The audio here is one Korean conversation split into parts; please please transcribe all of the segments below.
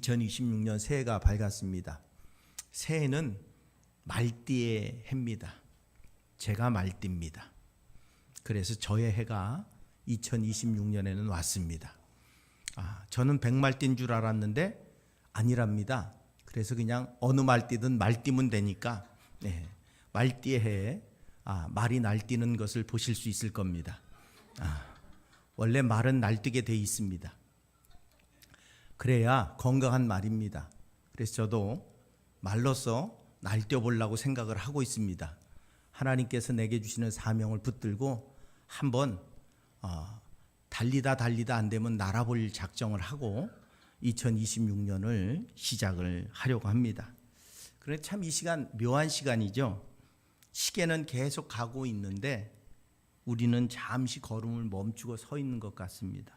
2026년 새해가 밝았습니다. 새해는 말띠의 해입니다. 제가 말띠입니다. 그래서 저의 해가 2026년에는 왔습니다. 저는 백말띠인 줄 알았는데 아니랍니다. 그래서 그냥 어느 말띠든 말띠면 되니까 말띠의 해에 말이 날뛰는 것을 보실 수 있을 겁니다. 원래 말은 날뛰게 돼 있습니다. 그래야 건강한 말입니다. 그래서 저도 말로써 날뛰어보려고 생각을 하고 있습니다. 하나님께서 내게 주시는 사명을 붙들고 한번 달리다 안 되면 날아볼 작정을 하고 2026년을 시작을 하려고 합니다. 그런데 참 이 시간 묘한 시간이죠. 시계는 계속 가고 있는데 우리는 잠시 걸음을 멈추고 서 있는 것 같습니다.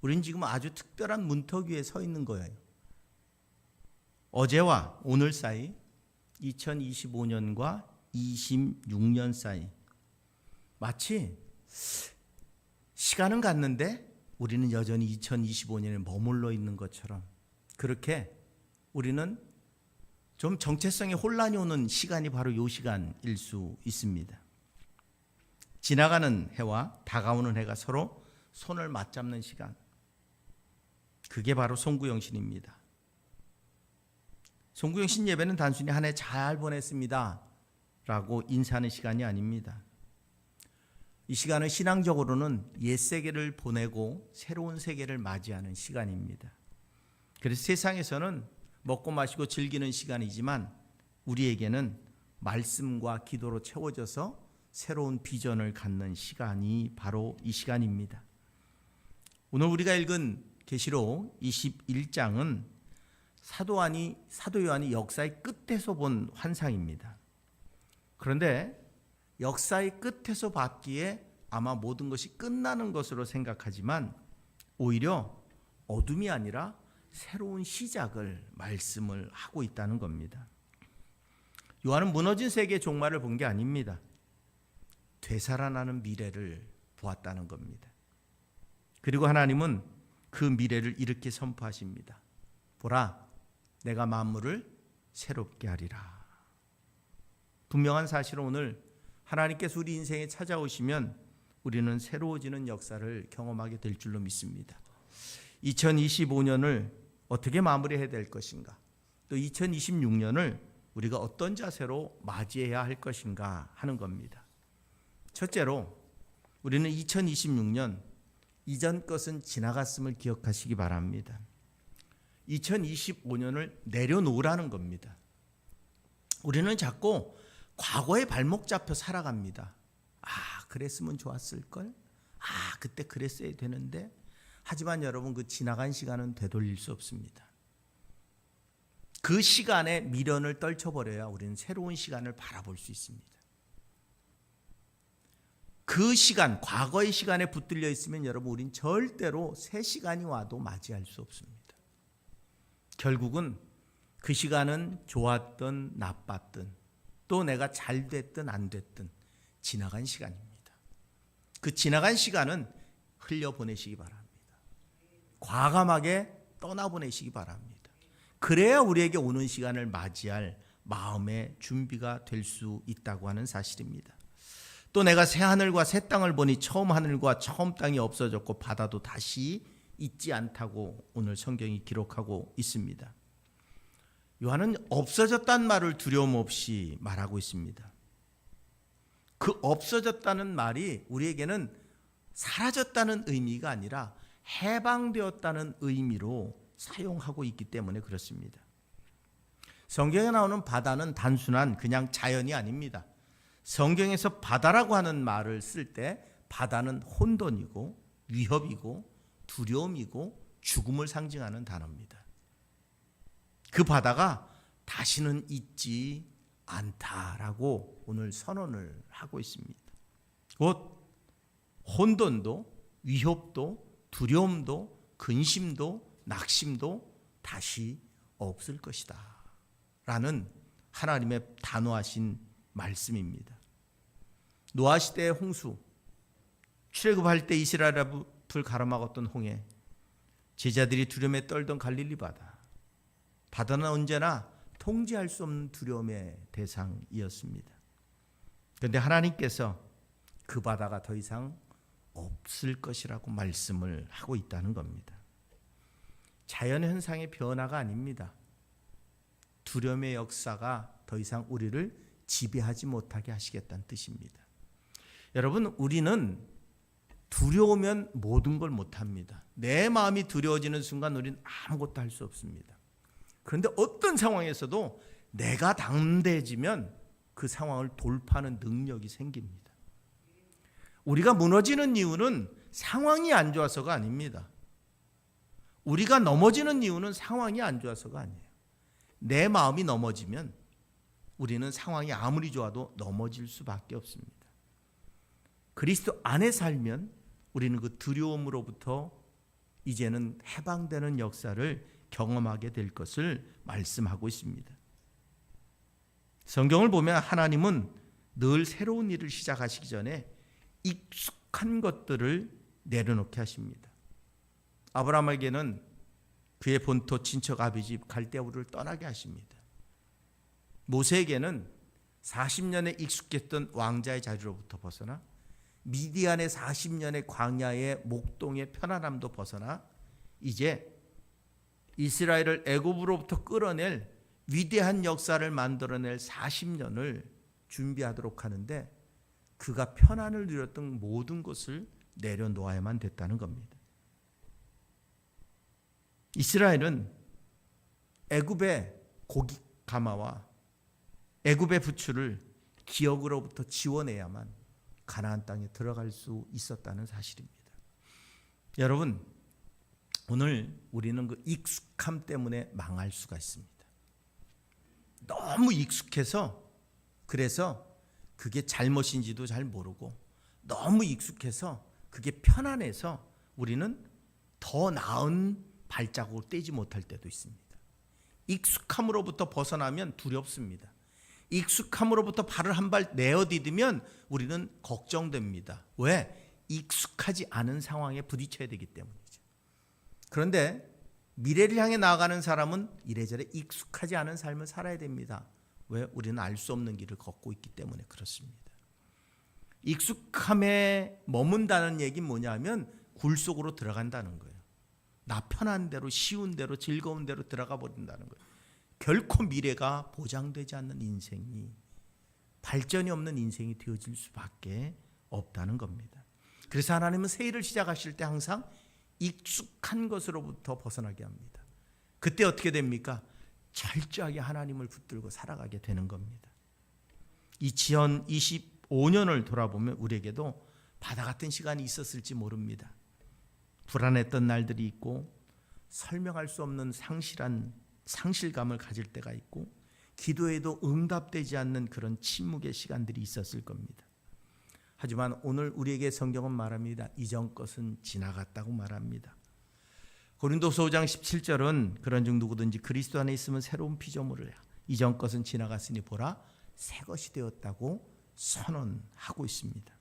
우리는 지금 아주 특별한 문턱 위에 서 있는 거예요. 어제와 오늘 사이, 2025년과 26년 사이, 마치 시간은 갔는데 우리는 여전히 2025년에 머물러 있는 것처럼 그렇게 우리는 좀 정체성에 혼란이 오는 시간이 바로 이 시간일 수 있습니다. 지나가는 해와 다가오는 해가 서로 손을 맞잡는 시간, 그게 바로 송구영신입니다. 송구영신 예배는 단순히 한 해 잘 보냈습니다 라고 인사하는 시간이 아닙니다. 이 시간은 신앙적으로는 옛 세계를 보내고 새로운 세계를 맞이하는 시간입니다. 그래서 세상에서는 먹고 마시고 즐기는 시간이지만 우리에게는 말씀과 기도로 채워져서 새로운 비전을 갖는 시간이 바로 이 시간입니다. 오늘 우리가 읽은 계시록 21장은 사도 요한이 역사의 끝에서 본 환상입니다. 그런데 역사의 끝에서 봤기에 아마 모든 것이 끝나는 것으로 생각하지만 오히려 어둠이 아니라 새로운 시작을 말씀을 하고 있다는 겁니다. 요한은 무너진 세계의 종말을 본 게 아닙니다. 되살아나는 미래를 보았다는 겁니다. 그리고 하나님은 그 미래를 이렇게 선포하십니다. 보라, 내가 만물을 새롭게 하리라. 분명한 사실은 오늘 하나님께서 우리 인생에 찾아오시면 우리는 새로워지는 역사를 경험하게 될 줄로 믿습니다. 2025년을 어떻게 마무리해야 될 것인가, 또 2026년을 우리가 어떤 자세로 맞이해야 할 것인가 하는 겁니다. 첫째로 우리는 2026년 이전 것은 지나갔음을 기억하시기 바랍니다. 2025년을 내려놓으라는 겁니다. 우리는 자꾸 과거에 발목 잡혀 살아갑니다. 그랬으면 좋았을걸? 그때 그랬어야 되는데. 하지만 여러분, 그 지나간 시간은 되돌릴 수 없습니다. 그 시간에 미련을 떨쳐버려야 우리는 새로운 시간을 바라볼 수 있습니다. 그 시간, 과거의 시간에 붙들려 있으면 여러분, 우린 절대로 새 시간이 와도 맞이할 수 없습니다. 결국은 그 시간은 좋았든 나빴든 또 내가 잘 됐든 안 됐든 지나간 시간입니다. 그 지나간 시간은 흘려보내시기 바랍니다. 과감하게 떠나보내시기 바랍니다. 그래야 우리에게 오는 시간을 맞이할 마음의 준비가 될 수 있다고 하는 사실입니다. 또 내가 새 하늘과 새 땅을 보니 처음 하늘과 처음 땅이 없어졌고 바다도 다시 있지 않다고 오늘 성경이 기록하고 있습니다. 요한은 없어졌다는 말을 두려움 없이 말하고 있습니다. 그 없어졌다는 말이 우리에게는 사라졌다는 의미가 아니라 해방되었다는 의미로 사용하고 있기 때문에 그렇습니다. 성경에 나오는 바다는 단순한 그냥 자연이 아닙니다. 성경에서 바다라고 하는 말을 쓸 때 바다는 혼돈이고 위협이고 두려움이고 죽음을 상징하는 단어입니다. 그 바다가 다시는 있지 않다라고 오늘 선언을 하고 있습니다. 곧 혼돈도 위협도 두려움도 근심도 낙심도 다시 없을 것이다 라는 하나님의 단호하신 말씀입니다. 노아 시대의 홍수, 출애굽할 때 이스라엘 앞을 가로막았던 홍해, 제자들이 두려움에 떨던 갈릴리 바다는 언제나 통제할 수 없는 두려움의 대상이었습니다. 그런데 하나님께서 그 바다가 더 이상 없을 것이라고 말씀을 하고 있다는 겁니다. 자연현상의 변화가 아닙니다. 두려움의 역사가 더 이상 우리를 지배하지 못하게 하시겠다는 뜻입니다. 여러분, 우리는 두려우면 모든 걸 못합니다. 내 마음이 두려워지는 순간 우리는 아무것도 할 수 없습니다. 그런데 어떤 상황에서도 내가 담대해지면 그 상황을 돌파하는 능력이 생깁니다. 우리가 무너지는 이유는 상황이 안 좋아서가 아닙니다. 우리가 넘어지는 이유는 상황이 안 좋아서가 아니에요. 내 마음이 넘어지면 우리는 상황이 아무리 좋아도 넘어질 수밖에 없습니다. 그리스도 안에 살면 우리는 그 두려움으로부터 이제는 해방되는 역사를 경험하게 될 것을 말씀하고 있습니다. 성경을 보면 하나님은 늘 새로운 일을 시작하시기 전에 익숙한 것들을 내려놓게 하십니다. 아브라함에게는 그의 본토 친척 아비집 갈대아우를 떠나게 하십니다. 모세에게는 40년에 익숙했던 왕자의 자리로부터 벗어나 미디안의 40년의 광야의 목동의 편안함도 벗어나 이제 이스라엘을 애굽으로부터 끌어낼 위대한 역사를 만들어낼 40년을 준비하도록 하는데 그가 편안을 누렸던 모든 것을 내려놓아야만 됐다는 겁니다. 이스라엘은 애굽의 고기 가마와 애굽의 부추를 기업으로부터 지워내야만 가나안 땅에 들어갈 수 있었다는 사실입니다. 여러분, 오늘 우리는 그 익숙함 때문에 망할 수가 있습니다. 너무 익숙해서 그래서 그게 잘못인지도 잘 모르고 너무 익숙해서 그게 편안해서 우리는 더 나은 발자국을 떼지 못할 때도 있습니다. 익숙함으로부터 벗어나면 두렵습니다. 익숙함으로부터 발을 한 발 내어디디면 우리는 걱정됩니다. 왜? 익숙하지 않은 상황에 부딪혀야 되기 때문이죠. 그런데 미래를 향해 나아가는 사람은 이래저래 익숙하지 않은 삶을 살아야 됩니다. 왜? 우리는 알 수 없는 길을 걷고 있기 때문에 그렇습니다. 익숙함에 머문다는 얘기는 뭐냐면 굴 속으로 들어간다는 거예요. 나 편한 대로, 쉬운 대로, 즐거운 대로 들어가 버린다는 거예요. 결코 미래가 보장되지 않는 인생이, 발전이 없는 인생이 되어질 수밖에 없다는 겁니다. 그래서 하나님은 새 일을 시작하실 때 항상 익숙한 것으로부터 벗어나게 합니다. 그때 어떻게 됩니까? 철저하게 하나님을 붙들고 살아가게 되는 겁니다. 이 지연 25년을 돌아보면 우리에게도 바다 같은 시간이 있었을지 모릅니다. 불안했던 날들이 있고 설명할 수 없는 상실감을 가질 때가 있고 기도에도 응답되지 않는 그런 침묵의 시간들이 있었을 겁니다. 하지만 오늘 우리에게 성경은 말합니다. 이전 것은 지나갔다고 말합니다. 고린도서 5장 17절은 그런 중 누구든지 그리스도 안에 있으면 새로운 피조물이라. 이전 것은 지나갔으니 보라 새 것이 되었다고 선언하고 있습니다.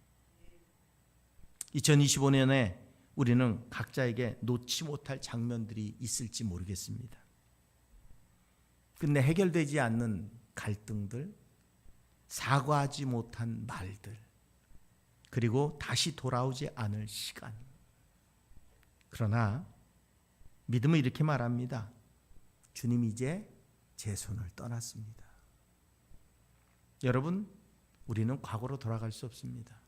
2025년에 우리는 각자에게 놓지 못할 장면들이 있을지 모르겠습니다. 근데 해결되지 않는 갈등들, 사과하지 못한 말들, 그리고 다시 돌아오지 않을 시간. 그러나 믿음은 이렇게 말합니다. 주님이 이제 제 손을 떠났습니다. 여러분, 우리는 과거로 돌아갈 수 없습니다.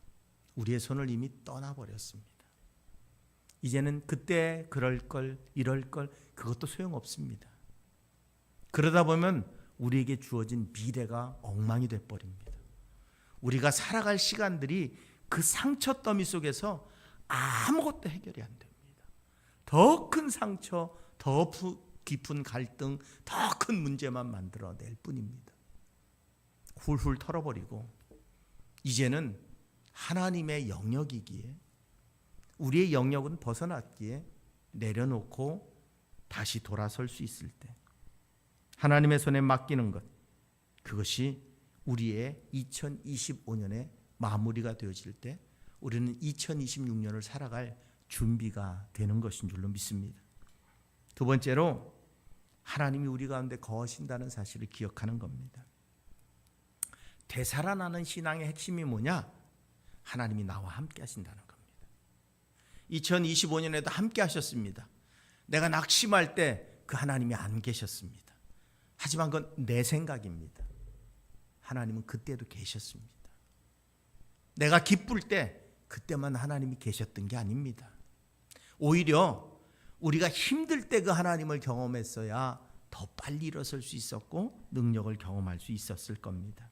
우리의 손을 이미 떠나버렸습니다. 이제는 그때 그럴 걸, 이럴 걸, 그것도 소용없습니다. 그러다 보면 우리에게 주어진 미래가 엉망이 돼버립니다. 우리가 살아갈 시간들이 그 상처 더미 속에서 아무것도 해결이 안 됩니다. 더 큰 상처, 더 깊은 갈등, 더 큰 문제만 만들어낼 뿐입니다. 훌훌 털어버리고 이제는 하나님의 영역이기에 우리의 영역은 벗어났기에 내려놓고 다시 돌아설 수 있을 때 하나님의 손에 맡기는 것, 그것이 우리의 2025년의 마무리가 되어질 때 우리는 2026년을 살아갈 준비가 되는 것인 줄로 믿습니다. 두 번째로 하나님이 우리 가운데 거하신다는 사실을 기억하는 겁니다. 되살아나는 신앙의 핵심이 뭐냐? 하나님이 나와 함께 하신다는 겁니다. 2025년에도 함께 하셨습니다. 내가 낙심할 때 그 하나님이 안 계셨습니다. 하지만 그건 내 생각입니다. 하나님은 그때도 계셨습니다. 내가 기쁠 때 그때만 하나님이 계셨던 게 아닙니다. 오히려 우리가 힘들 때 그 하나님을 경험했어야 더 빨리 일어설 수 있었고 능력을 경험할 수 있었을 겁니다.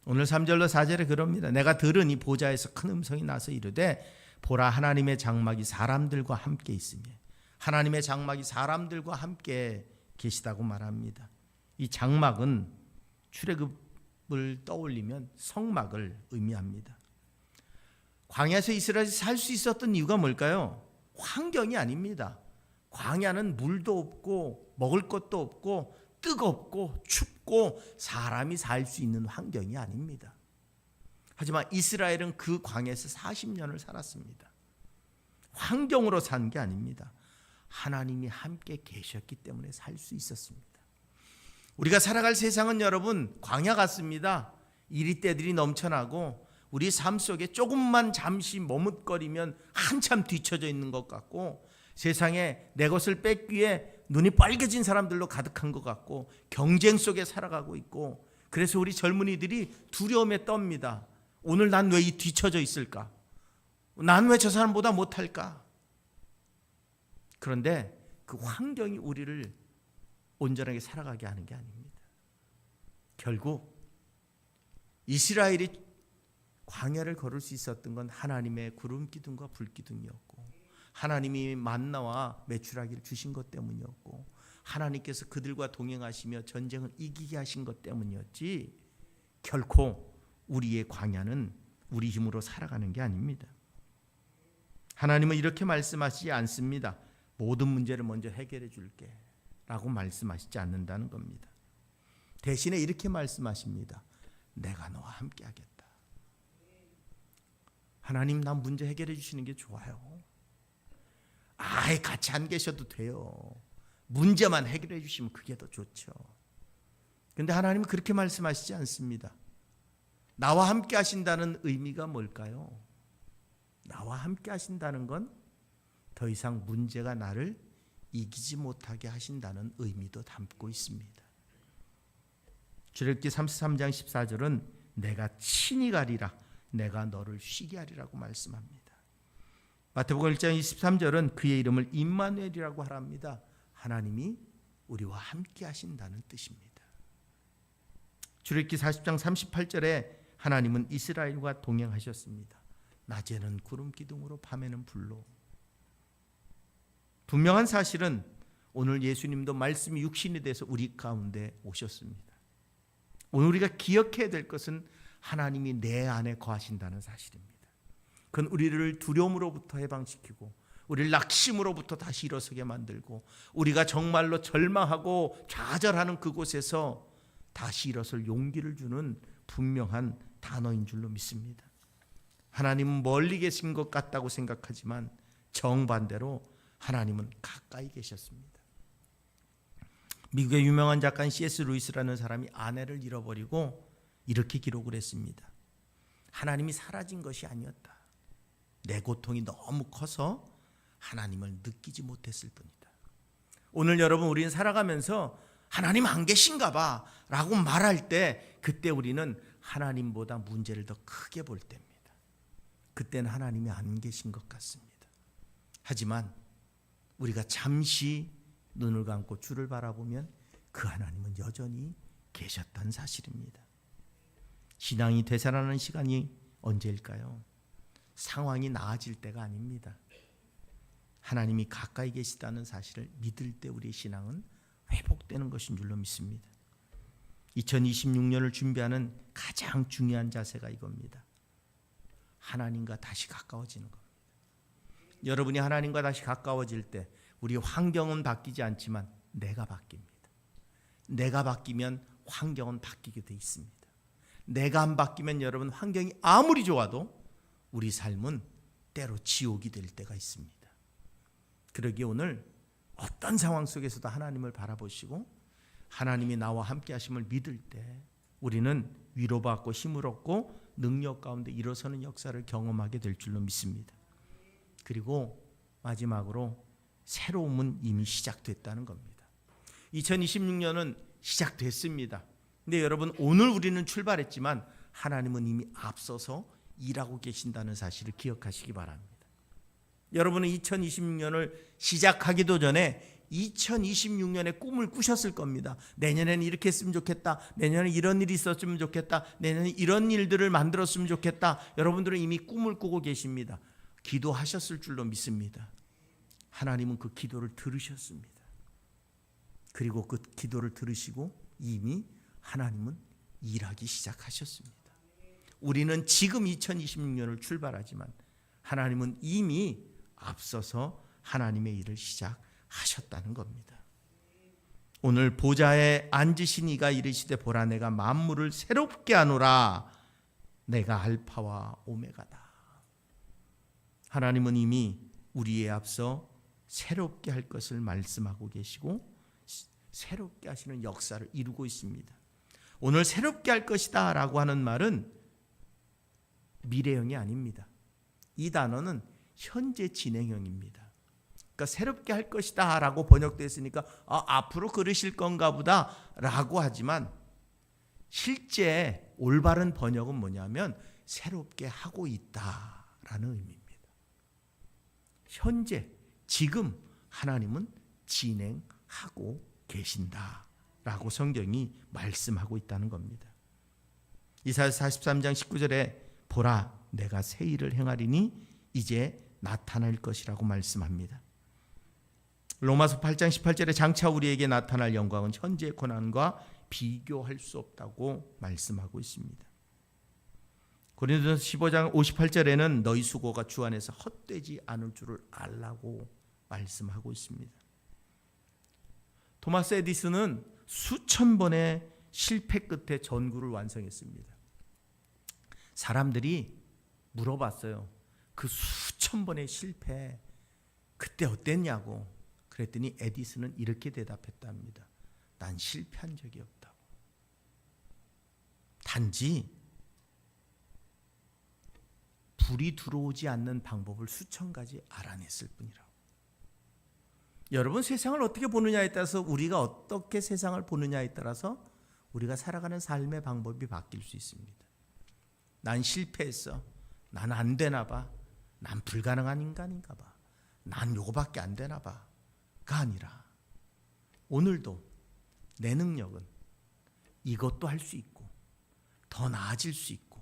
오늘 3절로 4절에 그럽니다. 내가 들으니 보좌에서 큰 음성이 나서 이르되 보라 하나님의 장막이 사람들과 함께 있으니, 하나님의 장막이 사람들과 함께 계시다고 말합니다. 이 장막은 출애굽을 떠올리면 성막을 의미합니다. 광야에서 이스라엘이 살 수 있었던 이유가 뭘까요? 환경이 아닙니다. 광야는 물도 없고 먹을 것도 없고 뜨겁고 춥고 사람이 살 수 있는 환경이 아닙니다. 하지만 이스라엘은 그 광야에서 40년을 살았습니다. 환경으로 산 게 아닙니다. 하나님이 함께 계셨기 때문에 살 수 있었습니다. 우리가 살아갈 세상은 여러분 광야 같습니다. 이리떼들이 넘쳐나고 우리 삶 속에 조금만 잠시 머뭇거리면 한참 뒤처져 있는 것 같고, 세상에 내 것을 뺏기 위해 눈이 빨개진 사람들로 가득한 것 같고, 경쟁 속에 살아가고 있고, 그래서 우리 젊은이들이 두려움에 떱니다. 오늘 난 왜 이 뒤처져 있을까? 난 왜 저 사람보다 못할까? 그런데 그 환경이 우리를 온전하게 살아가게 하는 게 아닙니다. 결국 이스라엘이 광야를 걸을 수 있었던 건 하나님의 구름 기둥과 불 기둥이었고, 하나님이 만나와 메추라기를 주신 것 때문이었고, 하나님께서 그들과 동행하시며 전쟁을 이기게 하신 것 때문이었지, 결코 우리의 광야는 우리 힘으로 살아가는 게 아닙니다. 하나님은 이렇게 말씀하시지 않습니다. 모든 문제를 먼저 해결해 줄게 라고 말씀하시지 않는다는 겁니다. 대신에 이렇게 말씀하십니다. 내가 너와 함께 하겠다. 하나님, 나 문제 해결해 주시는 게 좋아요. 아예 같이 안 계셔도 돼요. 문제만 해결해 주시면 그게 더 좋죠. 그런데 하나님은 그렇게 말씀하시지 않습니다. 나와 함께 하신다는 의미가 뭘까요? 나와 함께 하신다는 건 더 이상 문제가 나를 이기지 못하게 하신다는 의미도 담고 있습니다. 출애굽기 33장 14절은 내가 친히 가리라, 내가 너를 쉬게 하리라고 말씀합니다. 마태복음 1장 23절은 그의 이름을 임마누엘이라고 하랍니다. 하나님이 우리와 함께 하신다는 뜻입니다. 출애굽기 40장 38절에 하나님은 이스라엘과 동행하셨습니다. 낮에는 구름 기둥으로 밤에는 불로. 분명한 사실은 오늘 예수님도 말씀이 육신이 돼서 우리 가운데 오셨습니다. 오늘 우리가 기억해야 될 것은 하나님이 내 안에 거하신다는 사실입니다. 그건 우리를 두려움으로부터 해방시키고 우리를 낙심으로부터 다시 일어서게 만들고 우리가 정말로 절망하고 좌절하는 그곳에서 다시 일어설 용기를 주는 분명한 단어인 줄로 믿습니다. 하나님은 멀리 계신 것 같다고 생각하지만 정반대로 하나님은 가까이 계셨습니다. 미국의 유명한 작가인 C.S. 루이스라는 사람이 아내를 잃어버리고 이렇게 기록을 했습니다. 하나님이 사라진 것이 아니었다. 내 고통이 너무 커서 하나님을 느끼지 못했을 뿐이다. 오늘 여러분, 우리는 살아가면서 하나님 안 계신가 봐 라고 말할 때 그때 우리는 하나님보다 문제를 더 크게 볼 때입니다. 그때는 하나님이 안 계신 것 같습니다. 하지만 우리가 잠시 눈을 감고 주를 바라보면 그 하나님은 여전히 계셨다는 사실입니다. 신앙이 되살아나는 시간이 언제일까요? 상황이 나아질 때가 아닙니다. 하나님이 가까이 계시다는 사실을 믿을 때 우리의 신앙은 회복되는 것인 줄로 믿습니다. 2026년을 준비하는 가장 중요한 자세가 이겁니다. 하나님과 다시 가까워지는 겁니다. 여러분이 하나님과 다시 가까워질 때 우리 환경은 바뀌지 않지만 내가 바뀝니다. 내가 바뀌면 환경은 바뀌게 돼 있습니다. 내가 안 바뀌면 여러분, 환경이 아무리 좋아도 우리 삶은 때로 지옥이 될 때가 있습니다. 그러기에 오늘 어떤 상황 속에서도 하나님을 바라보시고 하나님이 나와 함께 하심을 믿을 때 우리는 위로받고 힘을 얻고 능력 가운데 일어서는 역사를 경험하게 될 줄로 믿습니다. 그리고 마지막으로 새로움은 이미 시작됐다는 겁니다. 2026년은 시작됐습니다. 근데 여러분, 오늘 우리는 출발했지만 하나님은 이미 앞서서 일하고 계신다는 사실을 기억하시기 바랍니다. 여러분은 2026년을 시작하기도 전에 2026년에 꿈을 꾸셨을 겁니다. 내년에는 이렇게 했으면 좋겠다. 내년에 이런 일이 있었으면 좋겠다. 내년에 이런 일들을 만들었으면 좋겠다. 여러분들은 이미 꿈을 꾸고 계십니다. 기도하셨을 줄로 믿습니다. 하나님은 그 기도를 들으셨습니다. 그리고 그 기도를 들으시고 이미 하나님은 일하기 시작하셨습니다. 우리는 지금 2026년을 출발하지만 하나님은 이미 앞서서 하나님의 일을 시작하셨다는 겁니다. 오늘 보좌에 앉으신 이가 이르시되 보라 내가 만물을 새롭게 하노라. 내가 알파와 오메가다. 하나님은 이미 우리에 앞서 새롭게 할 것을 말씀하고 계시고 새롭게 하시는 역사를 이루고 있습니다. 오늘 새롭게 할 것이다 라고 하는 말은 미래형이 아닙니다. 이 단어는 현재 진행형입니다. 그러니까 새롭게 할 것이다 라고 번역됐으니까 앞으로 그러실 건가 보다 라고 하지만 실제 올바른 번역은 뭐냐면 새롭게 하고 있다라는 의미입니다. 현재 지금 하나님은 진행하고 계신다라고 성경이 말씀하고 있다는 겁니다. 이사야서 43장 19절에 보라 내가 새 일을 행하리니 이제 나타날 것이라고 말씀합니다. 로마서 8장 18절에 장차 우리에게 나타날 영광은 현재의 고난과 비교할 수 없다고 말씀하고 있습니다. 고린도전서 15장 58절에는 너희 수고가 주 안에서 헛되지 않을 줄을 알라고 말씀하고 있습니다. 토마스 에디슨은 수천 번의 실패 끝에 전구를 완성했습니다. 사람들이 물어봤어요. 그 수천 번의 실패 그때 어땠냐고. 그랬더니 에디슨은 이렇게 대답했답니다. 난 실패한 적이 없다고. 단지 불이 들어오지 않는 방법을 수천 가지 알아냈을 뿐이라고. 여러분, 세상을 어떻게 보느냐에 따라서 우리가 어떻게 세상을 보느냐에 따라서 우리가 살아가는 삶의 방법이 바뀔 수 있습니다. 난 실패했어. 난 안 되나 봐. 난 불가능한 인간인가 봐. 난 요거밖에 안 되나 봐. 가 아니라 오늘도 내 능력은 이것도 할 수 있고 더 나아질 수 있고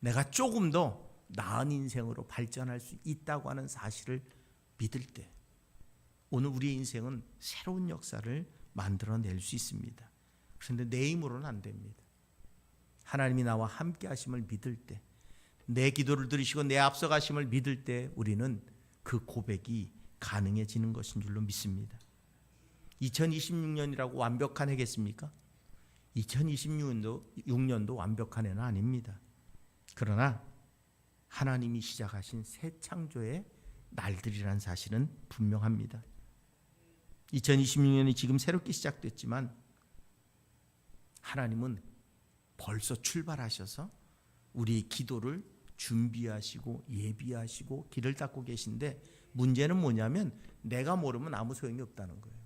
내가 조금 더 나은 인생으로 발전할 수 있다고 하는 사실을 믿을 때 오늘 우리의 인생은 새로운 역사를 만들어낼 수 있습니다. 그런데 내 힘으로는 안 됩니다. 하나님이 나와 함께 하심을 믿을 때, 내 기도를 들으시고 내 앞서가심을 믿을 때 우리는 그 고백이 가능해지는 것인 줄로 믿습니다. 2026년이라고 완벽한 해겠습니까? 2026년도 완벽한 해는 아닙니다. 그러나 하나님이 시작하신 새 창조의 날들이라는 사실은 분명합니다. 2026년이 지금 새롭게 시작됐지만 하나님은 벌써 출발하셔서 우리 기도를 준비하시고 예비하시고 길을 닦고 계신데 문제는 뭐냐면 내가 모르면 아무 소용이 없다는 거예요.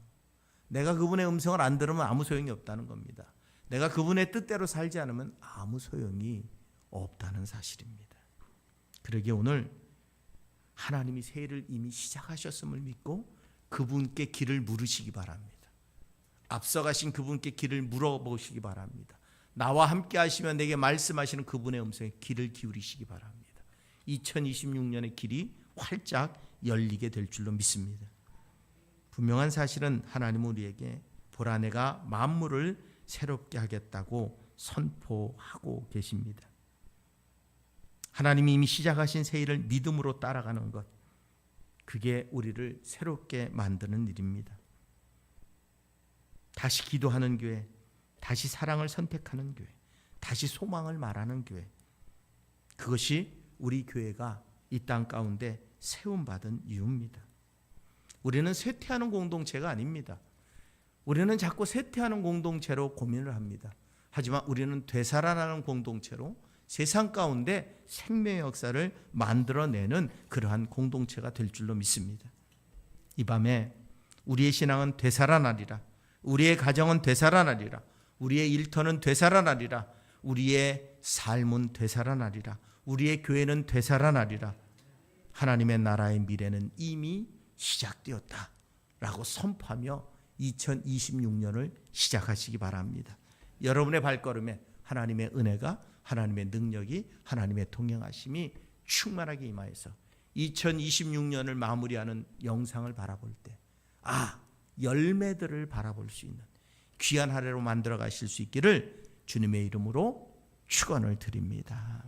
내가 그분의 음성을 안 들으면 아무 소용이 없다는 겁니다. 내가 그분의 뜻대로 살지 않으면 아무 소용이 없다는 사실입니다. 그러기에 오늘 하나님이 새 일을 이미 시작하셨음을 믿고 그분께 길을 물으시기 바랍니다. 앞서가신 그분께 길을 물어보시기 바랍니다. 나와 함께 하시면 내게 말씀하시는 그분의 음성에 귀를 기울이시기 바랍니다. 2026년의 길이 활짝 열리게 될 줄로 믿습니다. 분명한 사실은 하나님은 우리에게 보라 내가 만물을 새롭게 하겠다고 선포하고 계십니다. 하나님이 이미 시작하신 새 일을 믿음으로 따라가는 것, 그게 우리를 새롭게 만드는 일입니다. 다시 기도하는 교회, 다시 사랑을 선택하는 교회, 다시 소망을 말하는 교회, 그것이 우리 교회가 이 땅 가운데 세움받은 이유입니다. 우리는 쇠퇴하는 공동체가 아닙니다. 우리는 자꾸 쇠퇴하는 공동체로 고민을 합니다. 하지만 우리는 되살아나는 공동체로 세상 가운데 생명의 역사를 만들어내는 그러한 공동체가 될 줄로 믿습니다. 이 밤에 우리의 신앙은 되살아나리라. 우리의 가정은 되살아나리라. 우리의 일터는 되살아나리라. 우리의 삶은 되살아나리라. 우리의 교회는 되살아나리라. 하나님의 나라의 미래는 이미 시작되었다 라고 선포하며 2026년을 시작하시기 바랍니다. 여러분의 발걸음에 하나님의 은혜가, 하나님의 능력이, 하나님의 동행하심이 충만하게 임하여서 2026년을 마무리하는 영상을 바라볼 때 열매들을 바라볼 수 있는 귀한 한 해로 만들어 가실 수 있기를 주님의 이름으로 축원을 드립니다.